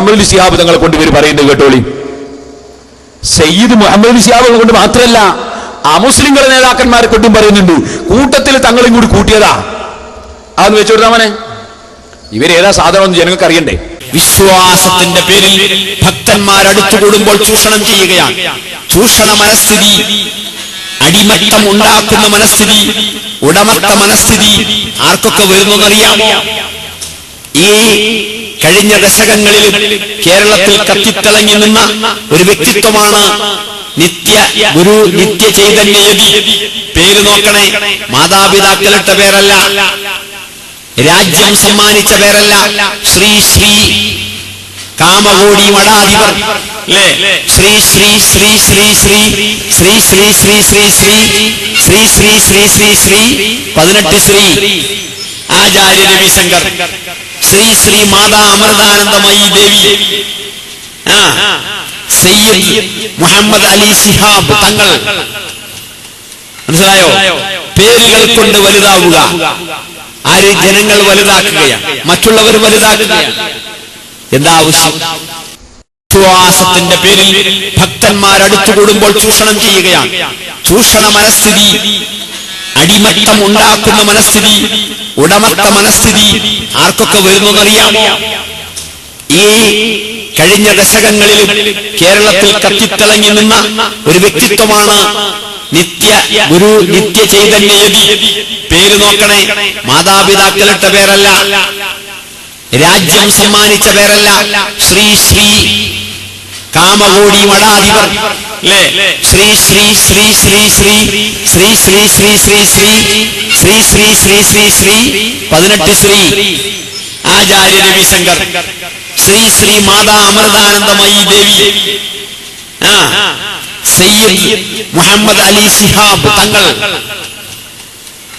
മുഹമ്മദ് ശിഹാബ് തങ്ങളെ കൊണ്ട് ഇവർ പറയുന്നത് കേട്ടോളി. സയ്യിദ് മുഹമ്മദ് ശിഹാബ് കൊണ്ട് മാത്രമല്ല, അമുസ്ലിങ്ങളുടെ നേതാക്കന്മാരെ കൊണ്ടും പറയുന്നുണ്ട്. കൂട്ടത്തിൽ തങ്ങളും കൂടി കൂട്ടിയതാ. അതെന്ന് വെച്ചു കൊടുത്താ മോനെ, ഇവരേതാ സാധനം ജനങ്ങൾക്ക് അറിയണ്ടേ? വിശ്വാസത്തിന്റെ പേരിൽ ഭക്തന്മാരടുത്തു കൂടുമ്പോൾ ചൂഷണം ചെയ്യുകയാണ്. ചൂഷണ മനസ്ഥിതി, അടിമത്തം ഉണ്ടാക്കുന്ന മനസ്ഥിതി, ഉടമത്ത മനസ്ഥിതി ആർക്കൊക്കെ വരുന്നറിയാമോ? ഈ കഴിഞ്ഞ ദശകങ്ങളിൽ കേരളത്തിൽ കത്തിത്തിളങ്ങി നിന്ന ഒരു വ്യക്തിത്വമാണ് നിത്യ ഗുരു നിത്യ ചൈതന്യയതി. പേര് നോക്കണേ, മാതാപിതാക്കളിട്ട പേരല്ല, രാജ്യം സമ്മാനിച്ച പേരല്ല, ശ്രീ ശ്രീ കാമകോടി മഠാധിപർ അല്ലേ? ശ്രീ ശ്രീ ശ്രീ ശ്രീ ശ്രീ ശ്രീ ശ്രീ ശ്രീ ശ്രീ ശ്രീ ശ്രീ ശ്രീ ശ്രീ ശ്രീ ശ്രീ 18 ശ്രീ ആചാര്യ രവിശങ്കർ, ശ്രീ ശ്രീ മാതാ അമൃതാനന്ദമയി ദേവി, സയ്യിദ് മുഹമ്മദ് അലി ശിഹാബ് തങ്ങൾ. മനസ്സിലായോ? പേരുകൾ കൊണ്ട് വലുതാവുക. ആര്? ജനങ്ങൾ വലുതാക്കുകയാണ്, മറ്റുള്ളവർ വലുതാക്കുകയാണ്. എന്താ ആവശ്യം? വിശ്വാസത്തിന്റെ പേരിൽ ഭക്തന്മാരടുത്തു കൂടുമ്പോൾ ചൂഷണം ചെയ്യുകയാണ്. ചൂഷണ മനസ്ഥിതി, അടിമത്തം ഉണ്ടാക്കുന്ന മനസ്ഥിതി, ഉടമത്ത മനസ്ഥിതി ആർക്കൊക്കെ വരുന്നറിയാമോ? ഈ കഴിഞ്ഞ ദശകങ്ങളിൽ കേരളത്തിൽ കത്തിത്തിളങ്ങി നിന്ന ഒരു വ്യക്തിത്വമാണ് നിത്യ ഗുരു നിത്യ ചൈതന്യയതി. പേര് നോക്കണേ, മാതാപിതാക്കളിട്ട പേരല്ല, രാജ്യം സമ്മാനിച്ച പേരല്ല, ശ്രീ ശ്രീ കാമകോടി മഠാധിപർ അല്ലേ? ശ്രീ ശ്രീ ശ്രീ ശ്രീ ശ്രീ ശ്രീ ശ്രീ ശ്രീ ശ്രീ ശ്രീ ശ്രീ ശ്രീ ശ്രീ ശ്രീ ശ്രീ 18 ശ്രീ ആചാര്യ രവിശങ്കർ, ശ്രീ ശ്രീ മാതാ അമൃതാനന്ദമയി ദേവി, സയ്യിദ് മുഹമ്മദ് അലി ശിഹാബ് തങ്ങൾ.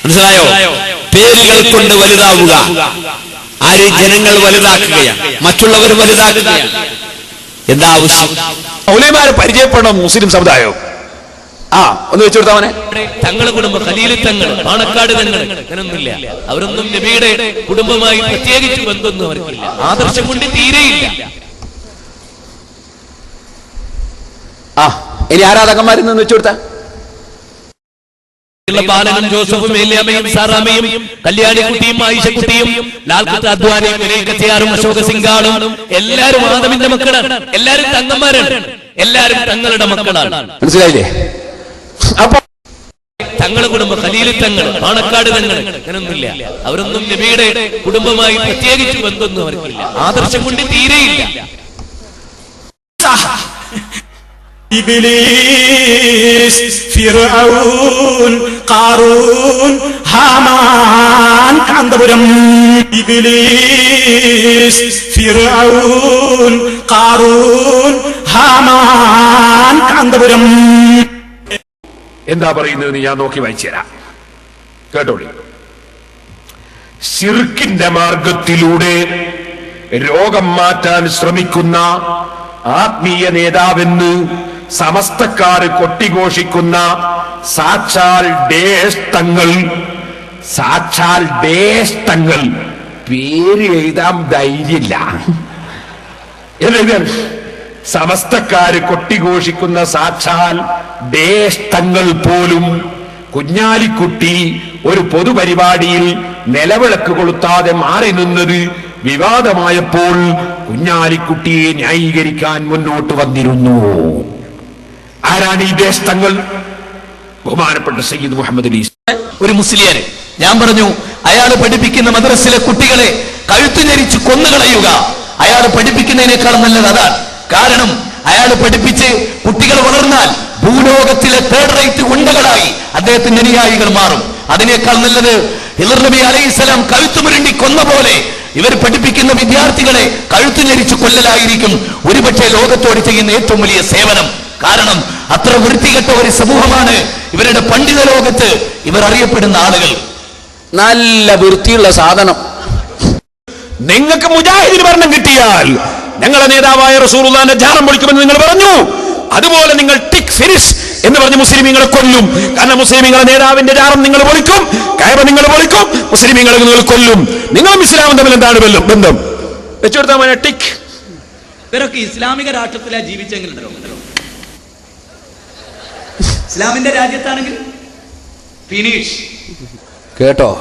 മനസ്സിലായോ? പേരുകൾ കൊണ്ട് വലുതാവുക. ആര്? ജനങ്ങൾ വലുതാക്കുകയാണ്, മറ്റുള്ളവർ വലുതാക്കുകയാണ്. എന്താ ആവശ്യം? മൗലവിമാരെ പരിചയപ്പെടണം മുസ്ലിം സമുദായം. ഒന്ന് വെച്ചു കൊടുത്താവനെ. തങ്ങളെ കുടുംബം ഖലീൽ തങ്ങൾ, പാണക്കാട് തങ്ങൾ, അങ്ങനൊന്നുമില്ല. അവരൊന്നും നബിയുടെ കുടുംബമായി പ്രത്യേകിച്ച് ബന്ധമൊന്നും അവർക്കില്ല. ആദർശം കൊണ്ട് തീരെയില്ല. ഇനി ആരാധകന്മാരിൽ നിന്ന് വെച്ചു കൊടുത്ത ബാലനും ജോസഫും ഏലിയാമയും സാറാമയും കല്യാണിക്കുട്ടിയും ആയിഷക്കുട്ടിയും ലാൽകുത്ത് അദ്വാനിയും വിനയകത്തിയാറും അശോക സിംഗാളും എല്ലാരും ആദമിന്റെ മക്കളാണ്. എല്ലാരും തങ്ങന്മാരാണ്. എല്ലാരും തങ്ങളുടെ മക്കളാണ്. മനസ്സിലായില്ലേ? അപ്പൊ തങ്ങളെ കുടുംബം ഖലീൽ തങ്ങൾ, പാണക്കാട് തങ്ങൾ, അങ്ങനൊന്നുമില്ല. അവരൊന്നും നബിയുടെ കുടുംബമായി പ്രത്യേകിച്ച് ബന്ധമൊന്നും അവർക്കില്ല. ആദർശം കൊണ്ട് തീരെയില്ല. ഇബ്ലീസ്, ഫിർഔൻ, ഖാറൂൻ, ഹാമാൻ, കാന്തപുരം. ഇബ്ലീസ്, ഫിർഔൻ, ഖാറൂൻ, ഹാമാൻ, കാന്തപുരം. എന്താ പറയുന്നത് ഞാൻ നോക്കി വായിച്ചു തരാം, കേട്ടോളി. ശിർക്കിന്റെ മാർഗത്തിലൂടെ രോഗം മാറ്റാൻ ശ്രമിക്കുന്ന ആത്മീയ നേതാവെന്ന് സമസ്തക്കാര് കൊട്ടിഘോഷിക്കുന്ന സാക്ഷാൽ തങ്ങൾ, സാക്ഷാൽ തങ്ങൾ പേര് എഴുതാൻ ധൈര്യമില്ല. എന്നെഴുതാൻ സമസ്തക്കാര് കൊട്ടിഘോഷിക്കുന്ന സാക്ഷാൽ തങ്ങൾ പോലും കുഞ്ഞാലിക്കുട്ടി ഒരു പൊതുപരിപാടിയിൽ നിലവിളക്ക് കൊളുത്താതെ മാറി നിന്നത് വിവാദമായപ്പോൾ കുഞ്ഞാലിക്കുട്ടിയെ ന്യായീകരിക്കാൻ മുന്നോട്ട് വന്നിരുന്നു. ആരാണ് ഈ തങ്ങൾ? ബഹുമാനപ്പെട്ട സയ്യിദ് മുഹമ്മദ് അലി. ഒരു മുസ്ലിയാര്, ഞാൻ പറഞ്ഞു, അയാൾ പഠിപ്പിക്കുന്ന മദ്രസിലെ കുട്ടികളെ കഴുത്തു ഞെരിച്ച് കൊന്നുകളയുക. അയാൾ പഠിപ്പിക്കുന്നതിനേക്കാൾ നല്ലത് അതാണ്. കാരണം അയാൾ പഠിപ്പിച്ച് കുട്ടികൾ വളർന്നാൽ ഭൂലോകത്തിലെ തേർഡ് റേറ്റ് ഗുണ്ടകളായി അദ്ദേഹത്തിന്റെ അനുയായികൾ മാറും. അതിനേക്കാൾ നല്ലത് ഹിളർ നബി അലൈഹിസ്സലാം കഴുത്തുമുരുണ്ടി കൊന്ന പോലെ ഇവർ പഠിപ്പിക്കുന്ന വിദ്യാർത്ഥികളെ കഴുത്തു ഞെരിച്ചു കൊല്ലലായിരിക്കും ഒരുപക്ഷെ ലോകത്തോട് ചെയ്യുന്ന ഏറ്റവും വലിയ സേവനം. കാരണം അത്ര വൃത്തികെട്ട ഒരു സമൂഹമാണ് ഇവരുടെ പണ്ഡിത ലോകത്ത് ഇവർ അറിയപ്പെടുന്ന ആളുകൾ. നല്ല വൃത്തിയുള്ള സാധനം. നിങ്ങൾക്ക് മുജാഹിദിന് ഭരണം കിട്ടിയാൽ ഞങ്ങളുടെ നേതാവായ റസൂലുള്ളാഹിന്റെ ജാറം പൊളിക്കുമെന്ന് നിങ്ങൾ പറഞ്ഞു. അതുപോലെ നിങ്ങൾ ടിക് ഫിനിഷ് എന്ന് പറഞ്ഞ് മുസ്ലിമീങ്ങളെ കൊല്ലും. കാരണം മുസ്ലിമീങ്ങളെ നേതാവിന്റെ ജാറം നിങ്ങൾ പൊളിക്കും, കഅബ നിങ്ങൾ പൊളിക്കും, മുസ്ലിമീങ്ങളെ നിങ്ങൾ കൊല്ലും. നിങ്ങളും ഇസ്ലാമും തമ്മിൽ എന്താണ് ബന്ധം? വെച്ചുകൊടുത്താൽ ടിക് ഇവരൊക്കെ ഇസ്ലാമിക രാഷ്ട്രത്തിലാ ജീവിച്ചെങ്കിലുണ്ടല്ലോ. ഇസ്ലാമിന്റെ രാജ്യത്താണെങ്കിൽ ഫിനിഷ്. കേട്ടോ?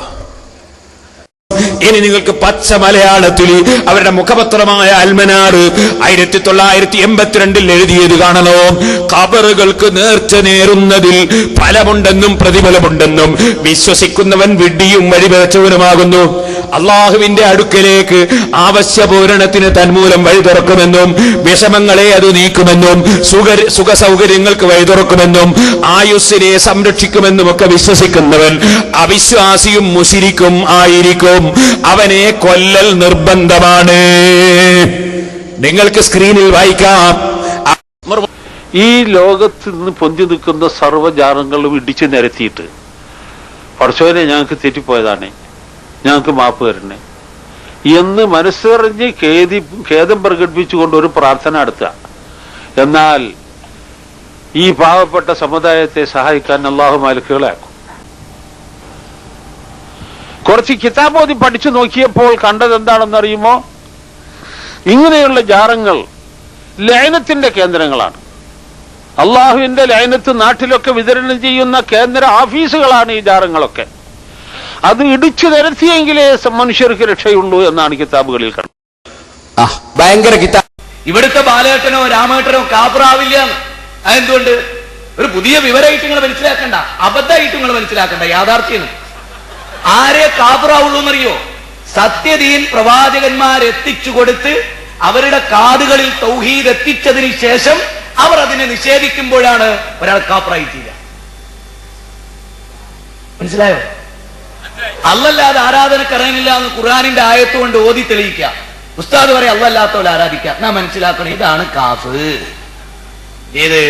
ഇനി നിങ്ങൾക്ക് പച്ച മലയാളത്തിൽ അവരുടെ മുഖപത്രമായ അൽമനാറ് 1982 എഴുതിയത് കാണണോ? ഖബറുകൾക്ക് നേർച്ച നേരുന്നതിൽ ഫലമുണ്ടെന്നും പ്രതിഫലമുണ്ടെന്നും വിശ്വസിക്കുന്നവൻ വിഡ്ഢിയും വഴിപിഴച്ചവനുമാകുന്നു. അള്ളാഹുവിന്റെ അടുക്കലേക്ക് ആവശ്യപൂരണത്തിന് തന്മൂലം വഴി തുറക്കുമെന്നും വിഷമങ്ങളെ അത് നീക്കുമെന്നും സുഖ സൗകര്യങ്ങൾക്ക് വഴി തുറക്കുമെന്നും ആയുസ്സിനെ സംരക്ഷിക്കുമെന്നും ഒക്കെ വിശ്വസിക്കുന്നവൻ അവിശ്വാസിയും മുശിരിക്കും ആയിരിക്കും. അവനെ കൊല്ലൽ നിർബന്ധമാണ്. നിങ്ങൾക്ക് സ്ക്രീനിൽ വായിക്കാം. ഈ ലോകത്ത് നിന്ന് പൊന്തി നിൽക്കുന്ന സർവ്വജാലങ്ങളും ഇടിച്ചു നിരത്തിയിട്ട് പടച്ചോനെ ഞങ്ങൾക്ക് തെറ്റിപ്പോയതാണ്, ഞങ്ങൾക്ക് മാപ്പ് തരണേ എന്ന് മനസ്സറിഞ്ഞ് ഖേദം പ്രകടിപ്പിച്ചുകൊണ്ട് ഒരു പ്രാർത്ഥന നടത്തുക. എന്നാൽ ഈ പാവപ്പെട്ട സമുദായത്തെ സഹായിക്കാൻ അല്ലാഹു മാലിക്കുകളാക്കും. കുറച്ച് കിതാബോധി പഠിച്ചു നോക്കിയപ്പോൾ കണ്ടത് എന്താണെന്നറിയുമോ? ഇങ്ങനെയുള്ള ജാറങ്ങൾ ലയനത്തിന്റെ കേന്ദ്രങ്ങളാണ്. അള്ളാഹുവിന്റെ ലയനത്ത് നാട്ടിലൊക്കെ വിതരണം ചെയ്യുന്ന കേന്ദ്ര ഓഫീസുകളാണ് ഈ ജാറങ്ങളൊക്കെ. അത് ഇടിച്ചു നിരത്തിയെങ്കിലേ മനുഷ്യർക്ക് രക്ഷയുള്ളൂ എന്നാണ് കിതാബുകളിൽ കണ്ടത്. ഭയങ്കര കിതാബ്. ഇവിടുത്തെ ബാലേട്ടനോ രാമേട്ടനോ കാപ്പറാവില്ല. അതെന്തുകൊണ്ട്? ഒരു പുതിയ വിവരമായിട്ട് നിങ്ങൾ മനസ്സിലാക്കണ്ട, അബദ്ധമായിട്ട് നിങ്ങൾ മനസ്സിലാക്കണ്ട, യാഥാർത്ഥ്യം. ആരെ കാപ്പറാവുള്ളൂ എന്നറിയോ? സത്യദീൻ പ്രവാചകന്മാരെത്തിച്ചു കൊടുത്ത് അവരുടെ കാതുകളിൽ തൗഹീദ് എത്തിച്ചതിന് ശേഷം അവർ അതിനെ നിഷേധിക്കുമ്പോഴാണ് ഒരാൾ കാപ്പറായി തീരുക. മനസ്സിലായോ? അല്ലല്ലാതെ ആരാധനക്കറിയില്ല എന്ന് ഖുർആനിന്റെ ആയത്ത് കൊണ്ട് ഓതി തെളിയിക്കുക. ഉസ്താദ് പറയാം അല്ലല്ലാത്തവരെ ആരാധിക്കുക. നാം മനസ്സിലാക്കണം, ഇതാണ് കാഫ്. ഏത്?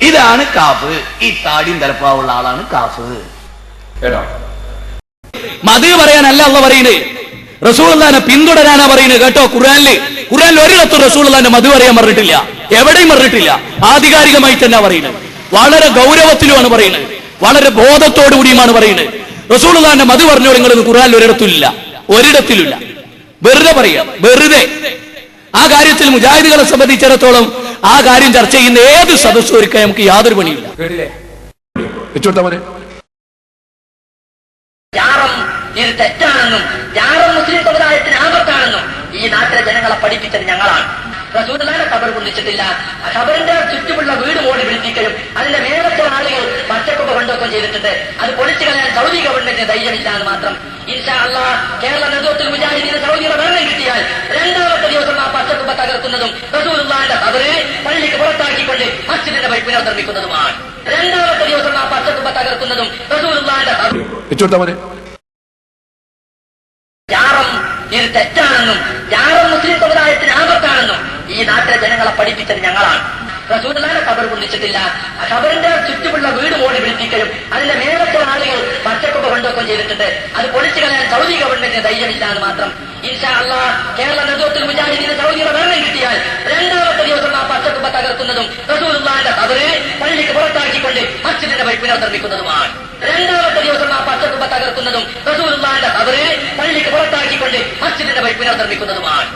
ഇതാണ് കാഫ്. ഈ താടിയും തലപ്പാവുള്ള ആളാണ് കാഫ്. കേട്ടോ? മതി പറയാനല്ല അള്ള പറയുന്നത്, റസൂലുള്ളാഹിനെ പിന്തുടരാനാ പറയുന്നത്. കേട്ടോ? ഖുർആനിൽ ഒരിടത്തും റസൂലുള്ളാഹിനെ മതി പറയാൻ പറഞ്ഞിട്ടില്ല, എവിടെയും പറഞ്ഞിട്ടില്ല. ആധികാരികമായി തന്നെ പറയുന്നത്, വളരെ ഗൗരവത്തിലുമാണ് പറയുന്നത്, വളരെ ബോധത്തോടു കൂടിയുമാണ് പറയുന്നത്. റസൂലുള്ളാഹിന്റെ മതി പറഞ്ഞോ നിങ്ങളൊന്നും ഖുർആനിൽ ഒരിടത്തിലില്ല. വെറുതെ പറയാം, വെറുതെ. ആ കാര്യത്തിൽ മുജാഹിദുകളെ സംബന്ധിച്ചിടത്തോളം ആ കാര്യം ചർച്ച ചെയ്യുന്ന ഏത് സദസ്സും ഒരുക്കാൻ നമുക്ക് യാതൊരു പണിയില്ല. ഇത് തെറ്റാണെന്നും ജാറം മുസ്ലിം സമുദായത്തിന് ആപത്താണെന്നും ഈ നാട്ടിലെ ജനങ്ങളെ പഠിപ്പിച്ചത് ഞങ്ങളാണ്. റസൂലുള്ളാഹിനെ ഖബർ കുന്നിച്ചിട്ടില്ല. ഖബറിന്റെ ചുറ്റുമുള്ള വീട് മോടി പിടിപ്പിക്കുകയും അതിന്റെ മേലത്തെ ആളുകൾ പച്ചക്കൊക്കെ കൊണ്ടൊക്കെ ചെയ്തിട്ടുണ്ട്. അത് പൊളിച്ചു കളയാൻ സൗദി ഗവൺമെന്റിന് ധൈര്യമില്ല എന്ന് മാത്രം. ഇൻഷാ അല്ലാഹ് കേരള നേതൃത്വത്തിൽ മുജാഹിദീന് സൗദിയുടെ ഭരണം കിട്ടിയാൽ രണ്ടാമത്തെ ദിവസം ആ പച്ചക്കുപ്പ തകർക്കുന്നതും റസൂലുള്ളാഹിന്റെ ഖബറിനെ പള്ളിക്ക് പുറത്താക്കിക്കൊണ്ട് മസ്ജിദിന്റെ വഴി പുനർനിർമ്മിക്കുന്നതുമാണ്. രണ്ടാമത്തെ ദിവസം ആ പച്ചക്കുപ്പ തകർക്കുന്നതും റസൂലുള്ളാഹിന്റെ ജാറം ഇത് തെറ്റാണെന്നും ജാറം മുസ്ലിം സമുദായത്തിന് ആപത്താണെന്നും ഈ നാട്ടിലെ ജനങ്ങളെ പഠിപ്പിച്ചത് ഞങ്ങളാണ്. റസൂലുള്ളാഹിനെ ഖബർ കുന്നിച്ചിട്ടില്ല. ഖബറിന്റെ ചുറ്റുമുള്ള വീട് മോടി പിടിപ്പിക്കുകയും അതിന്റെ മേലത്തെ ആളുകൾ പച്ചക്കൊക്കെ കൊണ്ടൊക്കെ ചെയ്തിട്ടുണ്ട്. അത് പൊളിച്ചു കളയാൻ സൗദി ഗവൺമെന്റിന് ധൈര്യമില്ല എന്ന് മാത്രം. ഇൻഷാ അല്ലാഹ് കേരള നേതൃത്വത്തിൽ മുജാഹിദീന് സൗദിയുടെ ഭരണം കിട്ടിയാൽ രണ്ടാമത്തെ ദിവസം ആ പച്ചക്കുപ്പ തകർക്കുന്നതും റസൂലുള്ളാഹിന്റെ ഖബറിനെ പള്ളിക്ക് പുറത്താക്കിക്കൊണ്ട് മസ്ജിദിന്റെ വഴി പുനർനിർമ്മിക്കുന്നതുമാണ്. രണ്ടാമത്തെ ദിവസം ആ പച്ചക്കുപ്പ തകർക്കുന്നതും റസൂലുള്ളാഹിന്റെ ഖബറിനെ പള്ളിക്ക് പുറത്താക്കിക്കൊണ്ട് മസ്ജിദിന്റെ വഴി പുനർനിർമ്മിക്കുന്നതുമാണ്.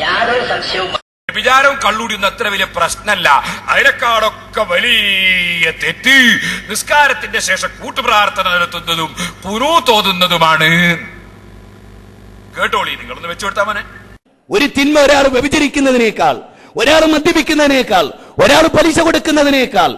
യാതൊരു സംശയവും വിചാരവും കള്ളൂടിയൊന്നും അത്ര വലിയ പ്രശ്നമല്ല. അതിനേക്കാളൊക്കെ വലിയ തെറ്റ് നിസ്കാരത്തിന്റെ ശേഷം കൂട്ടുപ്രാർത്ഥന നടത്തുന്നതും ഖുനൂത്ത് ഓതുന്നതുമാണ്. കേട്ടോളി, നിങ്ങളൊന്ന് വെച്ചുകൊടുത്താ മോനെ. ഒരു തിന്മ ഒരാൾ വ്യഭിചരിക്കുന്നതിനേക്കാൾ, ഒരാൾ മദ്യപിക്കുന്നതിനേക്കാൾ, ഒരാൾ പലിശ കൊടുക്കുന്നതിനേക്കാൾ,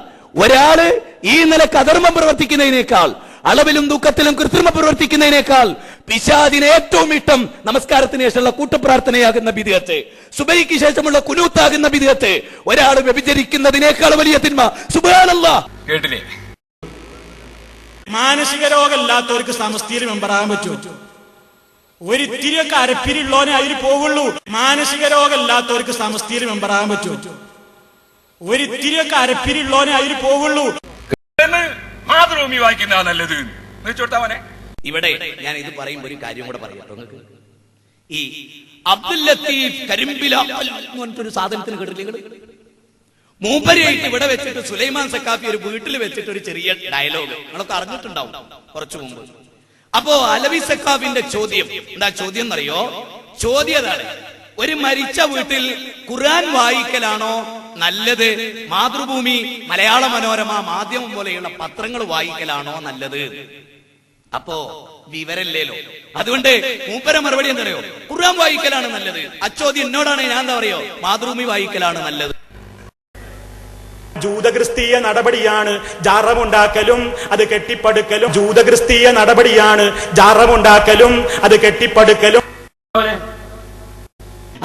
ഒരാള് ഈ നിലക്ക് അധർമ്മം പ്രവർത്തിക്കുന്നതിനേക്കാൾ, അളവിലും ദുഃഖത്തിലും കൃത്രിമം പ്രവർത്തിക്കുന്നതിനേക്കാൾ പിശാചിന് ഏറ്റവും ഇഷ്ടം നമസ്കാരത്തിന് ശേഷമുള്ള കൂട്ടുപ്രാർത്ഥനയാകുന്ന ബിദ്അത്ത്, സുബഹിക്ക് ശേഷമുള്ള കുനൂത്താകുന്ന ബിദ്അത്ത്. ഒരാൾ വ്യഭിചരിക്കുന്നതിനേക്കാൾ വലിയ തിന്മ. സുബ്ഹാനല്ലാഹ്. കേട്ടില്ലേ? മാനസിക രോഗമില്ലാത്തവർക്ക് സമസ്തയിൽ മെമ്പറാകാൻ പറ്റുമോ? ഒരിത്തിരിയൊക്കെ അരപ്പിരിയുള്ളവനെ അതിൽ പോകുള്ളൂ. മാനസിക രോഗമില്ലാത്തവർക്ക് സമസ്തയിൽ മെമ്പറാകാൻ പറ്റുമോ? ഒരിത്തിരിയൊക്കെ അരപ്പിരിയുള്ളവനെ അതിൽ പോകുള്ളൂ. മാതൃഭൂമി വായിക്കുന്ന നല്ലത്. ഇവിടെ ഞാൻ ഇത് പറയുമ്പോ ഒരു കാര്യം കൂടെ പറയാം. ഈ അബ്ദുൽ ലത്തീഫ് കരിമ്പില എന്ന് പറഞ്ഞിട്ടൊരു സാധനത്തിന് കേട്ടില്ലേ? മൂപ്പരിയായിട്ട് ഇവിടെ വെച്ചിട്ട് സുലൈമാൻ സക്കാഫി ഒരു വീട്ടിൽ വെച്ചിട്ട് ഒരു ചെറിയ ഡയലോഗ് നിങ്ങളൊക്കെ അറിഞ്ഞിട്ടുണ്ടാവും കുറച്ചു മുമ്പ്. അപ്പോ അലവി സക്കാഫിന്റെ ചോദ്യം എന്താ? ചോദ്യം എന്നറിയോ? ചോദ്യം അതാണ്, ഒരു മരിച്ച വീട്ടിൽ ഖുർആൻ വായിക്കലാണോ നല്ലത്, മാതൃഭൂമി, മലയാള മനോരമ, മാധ്യമം പോലെയുള്ള പത്രങ്ങൾ വായിക്കലാണോ നല്ലത്? അപ്പോ വിവരല്ലേലോ. അതുകൊണ്ട് മൂപ്പര മറുപടി എന്താ പറയോ? ഖുർആൻ വായിക്കലാണ് നല്ലത്. അച്ചോദ്യം എന്നോടാണ്, ഞാൻ എന്താ പറയോ? മാതൃഭൂമി വായിക്കലാണ് നല്ലത്. ജൂതക്രിസ്തീയ നടപടിയാണ് ജാറമുണ്ടാക്കലും അത് കെട്ടിപ്പടുക്കലും. ജൂതക്രിസ്തീയ നടപടിയാണ് ജാറമുണ്ടാക്കലും അത് കെട്ടിപ്പടുക്കലും.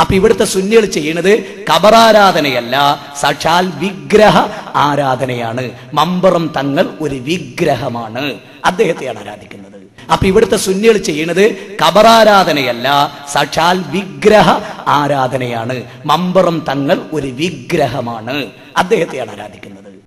അപ്പൊ ഇവിടുത്തെ സുന്നികൾ ചെയ്യുന്നത് ഖബറാരാധനയല്ല, സാക്ഷാൽ വിഗ്രഹ ആരാധനയാണ്. മമ്പറം തങ്ങൾ ഒരു വിഗ്രഹമാണ്, അദ്ദേഹത്തെയാണ് ആരാധിക്കുന്നത്. അപ്പൊ ഇവിടുത്തെ സുന്നികൾ ചെയ്യുന്നത് ഖബറാരാധനയല്ല, സാക്ഷാൽ വിഗ്രഹ ആരാധനയാണ്. മമ്പറം തങ്ങൾ ഒരു വിഗ്രഹമാണ്, അദ്ദേഹത്തെയാണ് ആരാധിക്കുന്നത്.